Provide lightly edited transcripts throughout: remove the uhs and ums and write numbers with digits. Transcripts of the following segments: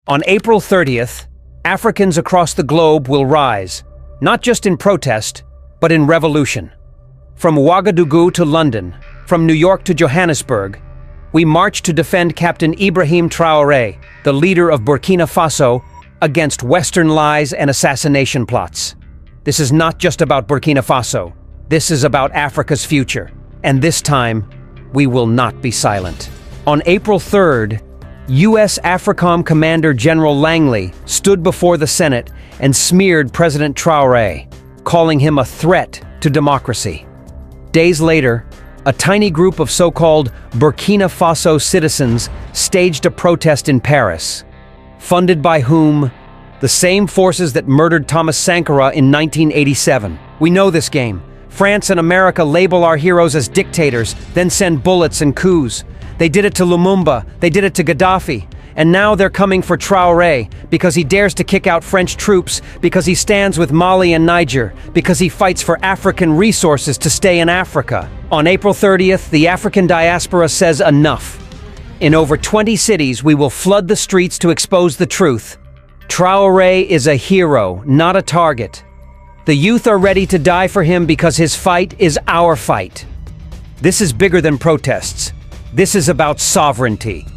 On April 30th, Africans across the globe will rise, not just in protest, but in revolution. From Ouagadougou to London, from New York to Johannesburg, we march to defend Captain Ibrahim Traoré, the leader of Burkina Faso, against Western lies and assassination plots. This is not just about Burkina Faso. This is about Africa's future. And this time, we will not be silent. On April 3rd, U.S. AFRICOM Commander General Langley stood before the Senate and smeared President Traoré, calling him a threat to democracy. Days later, a tiny group of so-called Burkina Faso citizens staged a protest in Paris. Funded by whom? The same forces that murdered Thomas Sankara in 1987. We know this game. France and America label our heroes as dictators, then send bullets and coups. They did it to Lumumba, they did it to Gaddafi, and now they're coming for Traoré because he dares to kick out French troops, because he stands with Mali and Niger, because he fights for African resources to stay in Africa. On April 30th, the African diaspora says enough. In over 20 cities, we will flood the streets to expose the truth. Traoré is a hero, not a target. The youth are ready to die for him because his fight is our fight. This is bigger than protests. This is about sovereignty.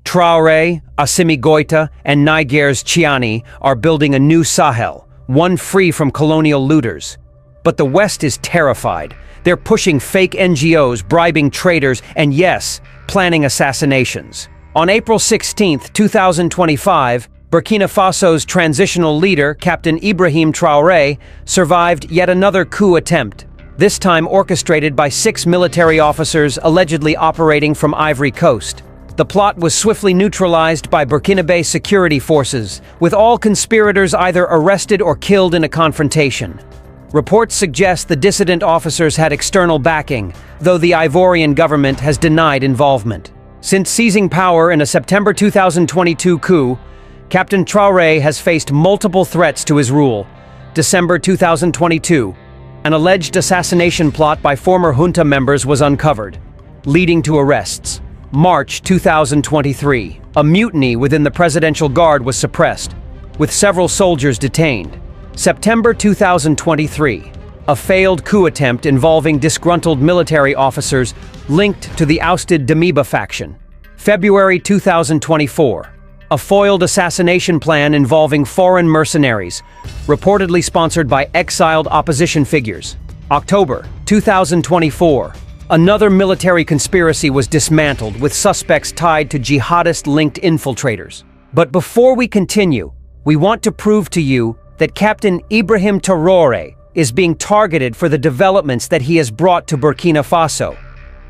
Traoré, Assimi Goïta, and Niger's Chiani are building a new Sahel, one free from colonial looters. But the West is terrified. They're pushing fake NGOs, bribing traitors, and yes, planning assassinations. On April 16, 2025, Burkina Faso's transitional leader, Captain Ibrahim Traoré, survived yet another coup attempt, this time orchestrated by 6 military officers allegedly operating from Ivory Coast. The plot was swiftly neutralized by Burkinabe security forces, with all conspirators either arrested or killed in a confrontation. Reports suggest the dissident officers had external backing, though the Ivorian government has denied involvement. Since seizing power in a September 2022 coup, Captain Traoré has faced multiple threats to his rule. December 2022, an alleged assassination plot by former junta members was uncovered, leading to arrests. March 2023, a mutiny within the Presidential Guard was suppressed, with several soldiers detained. September 2023, a failed coup attempt involving disgruntled military officers linked to the ousted Damiba faction. February 2024, a foiled assassination plan involving foreign mercenaries, reportedly sponsored by exiled opposition figures. October 2024, another military conspiracy was dismantled with suspects tied to jihadist-linked infiltrators. But before we continue, we want to prove to you that Captain Ibrahim Traoré is being targeted for the developments that he has brought to Burkina Faso.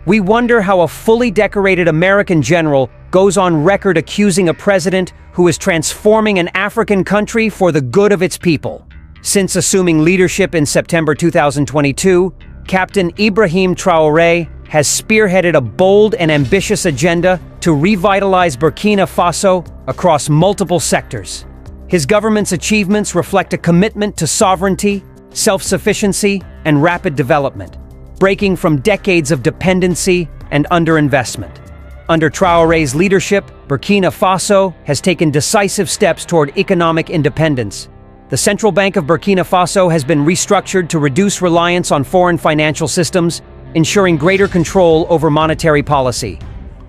We wonder how a fully decorated American general goes on record accusing a president who is transforming an African country for the good of its people. Since assuming leadership in September 2022, Captain Ibrahim Traoré has spearheaded a bold and ambitious agenda to revitalize Burkina Faso across multiple sectors. His government's achievements reflect a commitment to sovereignty, self-sufficiency, and rapid development, breaking from decades of dependency and underinvestment. Under Traoré's leadership, Burkina Faso has taken decisive steps toward economic independence. The Central Bank of Burkina Faso has been restructured to reduce reliance on foreign financial systems, ensuring greater control over monetary policy.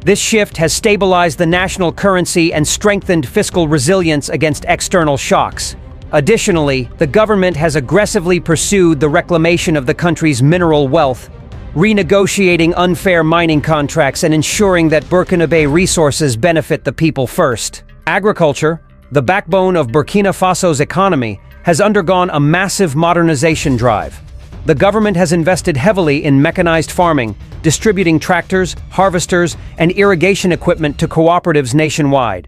This shift has stabilized the national currency and strengthened fiscal resilience against external shocks. Additionally, the government has aggressively pursued the reclamation of the country's mineral wealth, renegotiating unfair mining contracts and ensuring that Burkinabe resources benefit the people first. Agriculture, the backbone of Burkina Faso's economy, has undergone a massive modernization drive. The government has invested heavily in mechanized farming, distributing tractors, harvesters, and irrigation equipment to cooperatives nationwide.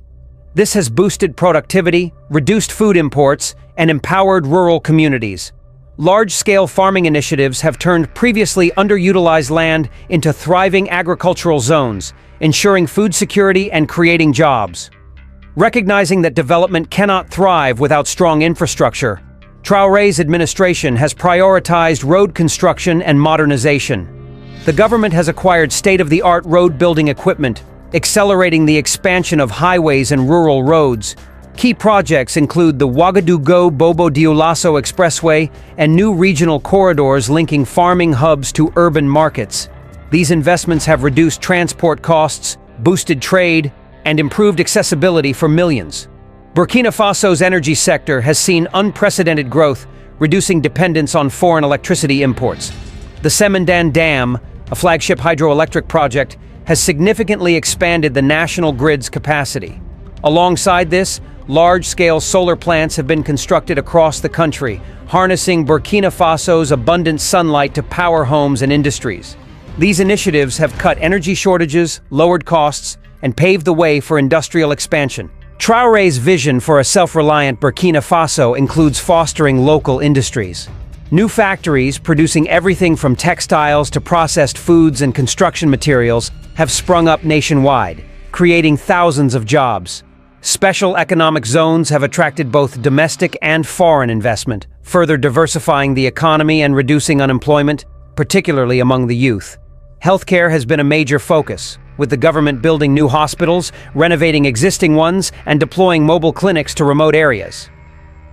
This has boosted productivity, reduced food imports, and empowered rural communities. Large-scale farming initiatives have turned previously underutilized land into thriving agricultural zones, ensuring food security and creating jobs. Recognizing that development cannot thrive without strong infrastructure, Traoré's administration has prioritized road construction and modernization. The government has acquired state-of-the-art road-building equipment, accelerating the expansion of highways and rural roads, Key projects include the Ouagadougou-Bobo Dioulasso Expressway and new regional corridors linking farming hubs to urban markets. These investments have reduced transport costs, boosted trade, and improved accessibility for millions. Burkina Faso's energy sector has seen unprecedented growth, reducing dependence on foreign electricity imports. The Semendan Dam, a flagship hydroelectric project, has significantly expanded the national grid's capacity. Alongside this, large-scale solar plants have been constructed across the country, harnessing Burkina Faso's abundant sunlight to power homes and industries. These initiatives have cut energy shortages, lowered costs, and paved the way for industrial expansion. Traoré's vision for a self-reliant Burkina Faso includes fostering local industries. New factories producing everything from textiles to processed foods and construction materials have sprung up nationwide, creating thousands of jobs. Special economic zones have attracted both domestic and foreign investment, further diversifying the economy and reducing unemployment, particularly among the youth. Healthcare has been a major focus, with the government building new hospitals, renovating existing ones, and deploying mobile clinics to remote areas.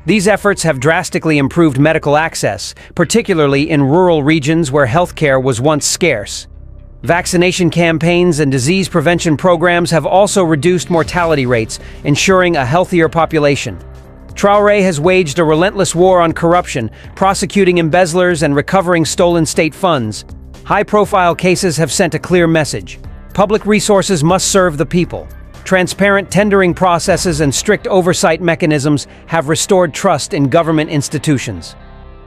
These efforts have drastically improved medical access, particularly in rural regions where healthcare was once scarce. Vaccination campaigns and disease prevention programs have also reduced mortality rates, ensuring a healthier population. Traoré has waged a relentless war on corruption, prosecuting embezzlers and recovering stolen state funds. High-profile cases have sent a clear message. Public resources must serve the people. Transparent tendering processes and strict oversight mechanisms have restored trust in government institutions.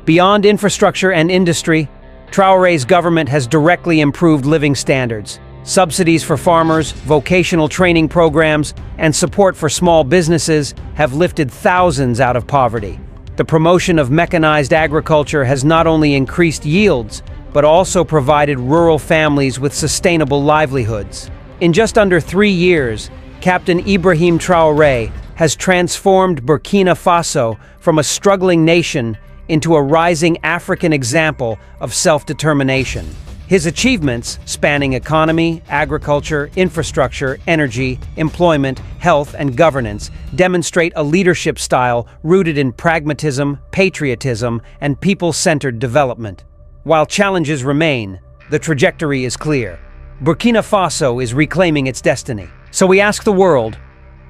Beyond infrastructure and industry, Traoré's government has directly improved living standards. Subsidies for farmers, vocational training programs, and support for small businesses have lifted thousands out of poverty. The promotion of mechanized agriculture has not only increased yields, but also provided rural families with sustainable livelihoods. In just under 3 years, Captain Ibrahim Traoré has transformed Burkina Faso from a struggling nation into a rising African example of self-determination. His achievements, spanning economy, agriculture, infrastructure, energy, employment, health, and governance, demonstrate a leadership style rooted in pragmatism, patriotism, and people-centered development. While challenges remain, the trajectory is clear. Burkina Faso is reclaiming its destiny. So we ask the world,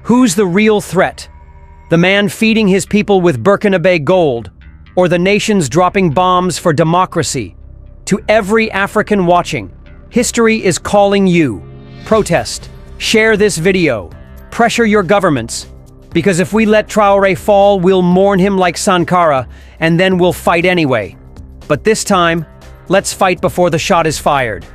who's the real threat? The man feeding his people with Burkinabe gold, or the nations dropping bombs for democracy? To every African watching, history is calling you. Protest. Share this video. Pressure your governments. Because if we let Traoré fall, we'll mourn him like Sankara, and then we'll fight anyway. But this time, let's fight before the shot is fired.